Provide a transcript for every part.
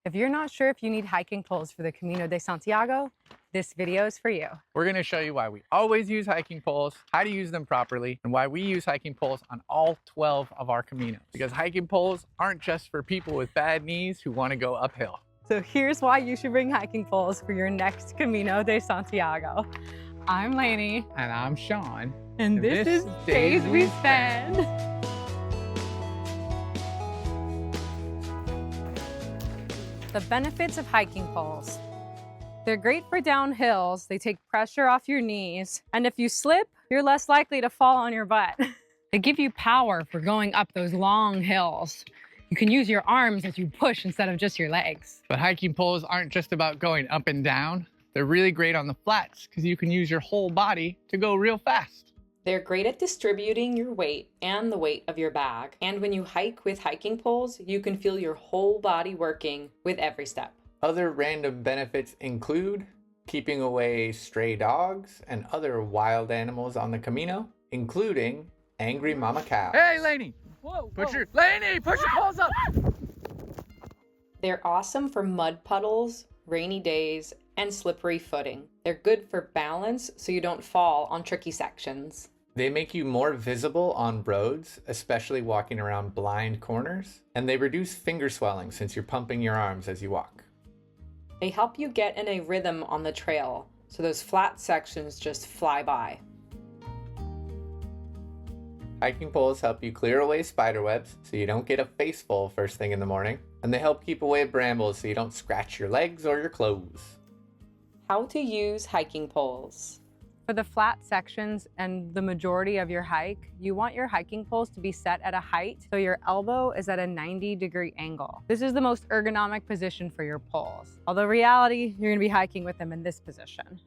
If you're not sure if you need hiking poles for the Camino de Santiago, this video is for you. We're going to show you why we always use hiking poles, how to use them properly, and why we use hiking poles on all 12 of our Caminos. Because hiking poles aren't just for people with bad knees who want to go uphill. So here's why you should bring hiking poles for your next Camino de Santiago. I'm Lainey. And I'm Sean. And this is Days We Spend. The benefits of hiking poles. They're great for down hills. They take pressure off your knees. And if you slip, you're less likely to fall on your butt. They give you power for going up those long hills. You can use your arms as you push instead of just your legs. But hiking poles aren't just about going up and down. They're really great on the flats because you can use your whole body to go real fast. They're great at distributing your weight and the weight of your bag. And when you hike with hiking poles, you can feel your whole body working with every step. Other random benefits include keeping away stray dogs and other wild animals on the Camino, including angry mama cows. Hey, Lainey! Push your poles up! They're awesome for mud puddles, rainy days, and slippery footing. They're good for balance so you don't fall on tricky sections. They make you more visible on roads, especially walking around blind corners, and they reduce finger swelling since you're pumping your arms as you walk. They help you get in a rhythm on the trail, so those flat sections just fly by. Hiking poles help you clear away spider webs so you don't get a face full first thing in the morning, and they help keep away brambles so you don't scratch your legs or your clothes. How to use hiking poles. For the flat sections and the majority of your hike, you want your hiking poles to be set at a height so your elbow is at a 90-degree angle. This is the most ergonomic position for your poles. Although reality, you're gonna be hiking with them in this position.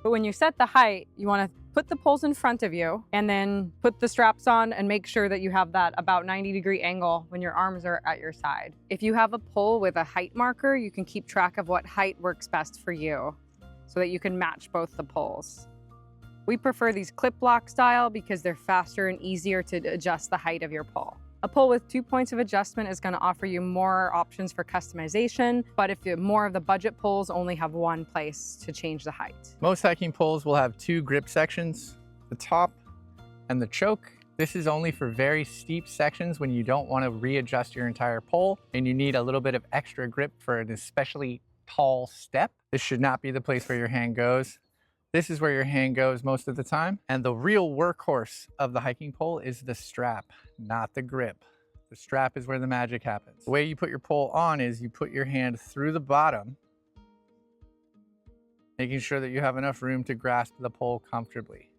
But when you set the height, you wanna put the poles in front of you and then put the straps on and make sure that you have that about 90-degree angle when your arms are at your side. If you have a pole with a height marker, you can keep track of what height works best for you so that you can match both the poles. We prefer these clip lock style because they're faster and easier to adjust the height of your pole. A pole with 2 points of adjustment is going to offer you more options for customization, but if you're more of the budget poles only have one place to change the height. Most hiking poles will have two grip sections, the top and the choke. This is only for very steep sections when you don't want to readjust your entire pole and you need a little bit of extra grip for an especially tall step. This should not be the place where your hand goes. This is where your hand goes most of the time. And the real workhorse of the hiking pole is the strap, not the grip. The strap is where the magic happens. The way you put your pole on is you put your hand through the bottom, making sure that you have enough room to grasp the pole comfortably.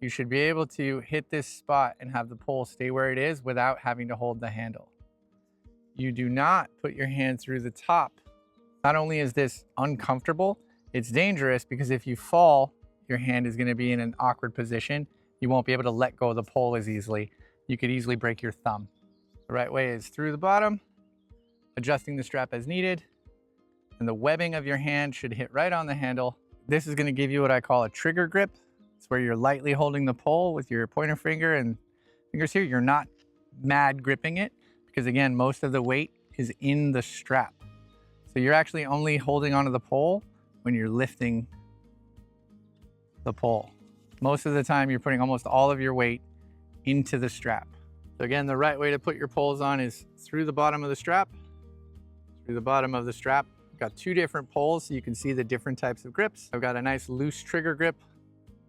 You should be able to hit this spot and have the pole stay where it is without having to hold the handle. You do not put your hand through the top. Not only is this uncomfortable, it's dangerous because if you fall, your hand is going to be in an awkward position. You won't be able to let go of the pole as easily. You could easily break your thumb. The right way is through the bottom, adjusting the strap as needed, and the webbing of your hand should hit right on the handle. This is going to give you what I call a trigger grip. It's where you're lightly holding the pole with your pointer finger and fingers here. You're not mad gripping it because again, most of the weight is in the strap. So you're actually only holding onto the pole when you're lifting the pole. Most of the time, you're putting almost all of your weight into the strap. So again, the right way to put your poles on is through the bottom of the strap, through the bottom of the strap. I've got two different poles so you can see the different types of grips. I've got a nice loose trigger grip.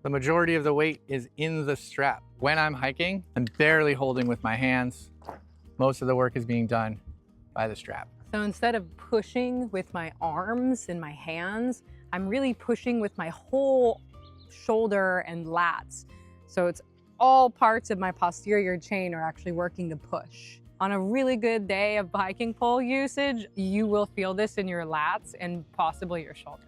The majority of the weight is in the strap. When I'm hiking, I'm barely holding with my hands. Most of the work is being done by the strap. So instead of pushing with my arms and my hands, I'm really pushing with my whole shoulder and lats. So it's all parts of my posterior chain are actually working to push. On a really good day of hiking pole usage, you will feel this in your lats and possibly your shoulders.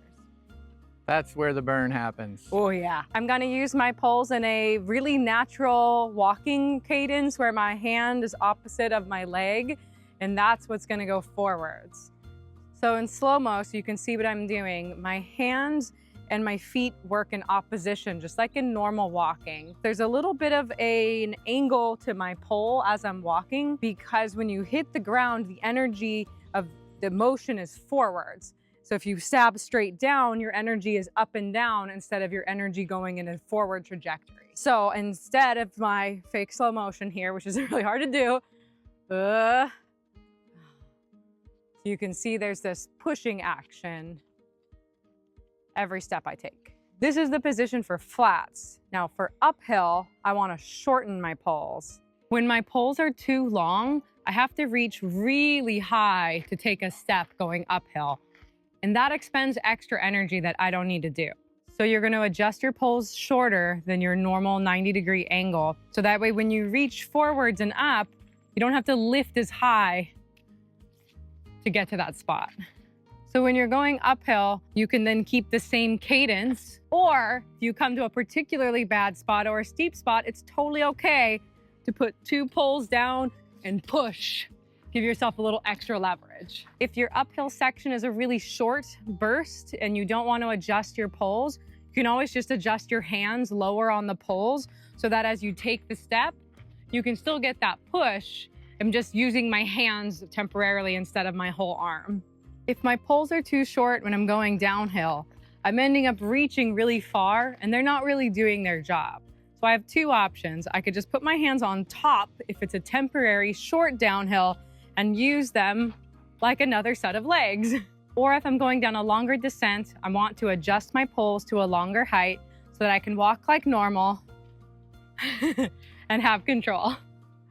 That's where the burn happens. Oh yeah. I'm gonna use my poles in a really natural walking cadence where my hand is opposite of my leg, and that's what's gonna go forwards. So in slow-mo, so you can see what I'm doing, my hands and my feet work in opposition, just like in normal walking. There's a little bit of an angle to my pole as I'm walking because when you hit the ground, the energy of the motion is forwards. So if you stab straight down, your energy is up and down instead of your energy going in a forward trajectory. So instead of my fake slow motion here, which is really hard to do, you can see there's this pushing action every step I take. This is the position for flats. Now for uphill, I want to shorten my poles. When my poles are too long, I have to reach really high to take a step going uphill. And that expends extra energy that I don't need to do. So you're going to adjust your poles shorter than your normal 90-degree angle. So that way when you reach forwards and up, you don't have to lift as high to get to that spot. So when you're going uphill, you can then keep the same cadence, or if you come to a particularly bad spot or a steep spot, it's totally okay to put 2 poles down and push. Give yourself a little extra leverage. If your uphill section is a really short burst and you don't want to adjust your poles, you can always just adjust your hands lower on the poles so that as you take the step, you can still get that push. I'm just using my hands temporarily instead of my whole arm. If my poles are too short when I'm going downhill, I'm ending up reaching really far and they're not really doing their job. So I have 2 options. I could just put my hands on top if it's a temporary short downhill and use them like another set of legs. Or if I'm going down a longer descent, I want to adjust my poles to a longer height so that I can walk like normal and have control.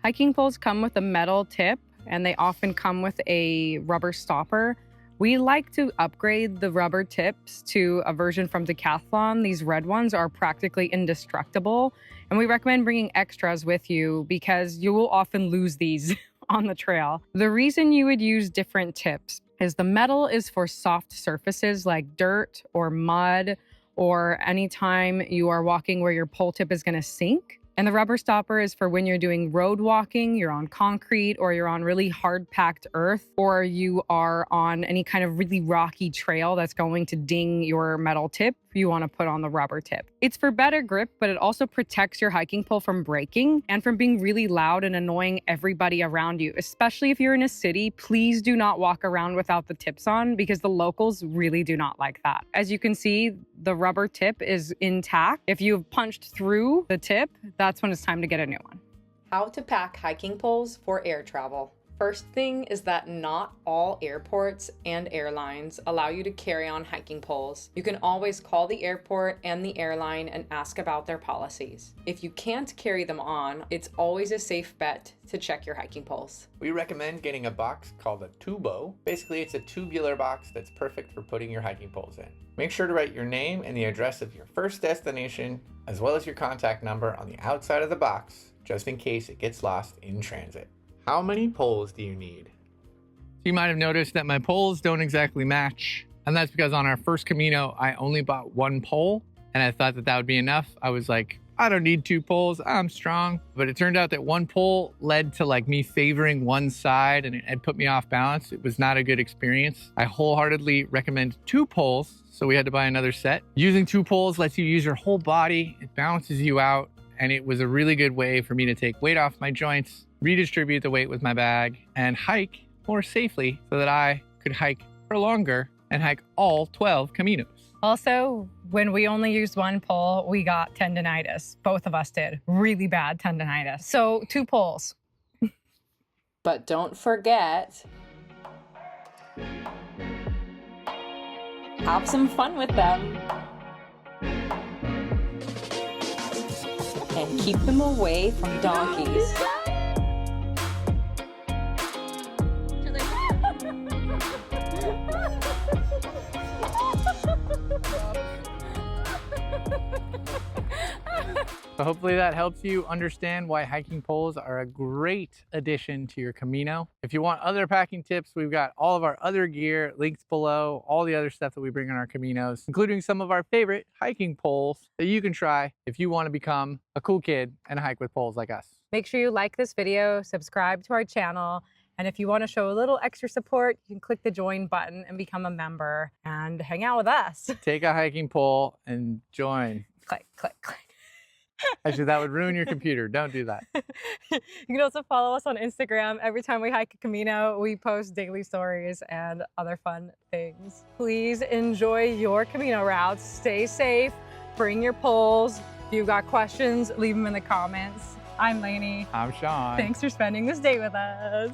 Hiking poles come with a metal tip and they often come with a rubber stopper. We like to upgrade the rubber tips to a version from Decathlon. These red ones are practically indestructible, and we recommend bringing extras with you because you will often lose these on the trail. The reason you would use different tips is the metal is for soft surfaces like dirt or mud, or anytime you are walking where your pole tip is going to sink. And the rubber stopper is for when you're doing road walking, you're on concrete, or you're on really hard packed earth, or you are on any kind of really rocky trail that's going to ding your metal tip. You want to put on the rubber tip. It's for better grip, but it also protects your hiking pole from breaking and from being really loud and annoying everybody around you. Especially if you're in a city, please do not walk around without the tips on because the locals really do not like that. As you can see, the rubber tip is intact. If you've punched through the tip, that's when it's time to get a new one. How to pack hiking poles for air travel. First thing is that not all airports and airlines allow you to carry on hiking poles. You can always call the airport and the airline and ask about their policies. If you can't carry them on, it's always a safe bet to check your hiking poles. We recommend getting a box called a tubo. Basically, it's a tubular box that's perfect for putting your hiking poles in. Make sure to write your name and the address of your first destination, as well as your contact number on the outside of the box, just in case it gets lost in transit. How many poles do you need? You might have noticed that my poles don't exactly match. And that's because on our first Camino, I only bought 1 pole and I thought that that would be enough. I was like, I don't need 2 poles, I'm strong. But it turned out that 1 pole led to like me favoring one side and it put me off balance. It was not a good experience. I wholeheartedly recommend 2 poles. So we had to buy another set. Using 2 poles lets you use your whole body. It balances you out. And it was a really good way for me to take weight off my joints, redistribute the weight with my bag, and hike more safely so that I could hike for longer and hike all 12 Caminos. Also, when we only used 1 pole, we got tendinitis. Both of us did. Really bad tendinitis. So 2 poles. But don't forget, have some fun with them. And keep them away from donkeys. So hopefully that helps you understand why hiking poles are a great addition to your Camino. If you want other packing tips, we've got all of our other gear, links below, all the other stuff that we bring on our Caminos, including some of our favorite hiking poles that you can try if you want to become a cool kid and hike with poles like us. Make sure you like this video, subscribe to our channel, and if you want to show a little extra support, you can click the join button and become a member and hang out with us. Take a hiking pole and join. Click, click, click. Actually, that would ruin your computer. Don't do that. You can also follow us on Instagram. Every time we hike a Camino, we post daily stories and other fun things. Please enjoy your Camino routes. Stay safe. Bring your poles. If you've got questions, leave them in the comments. I'm Lainey. I'm Sean. Thanks for spending this day with us.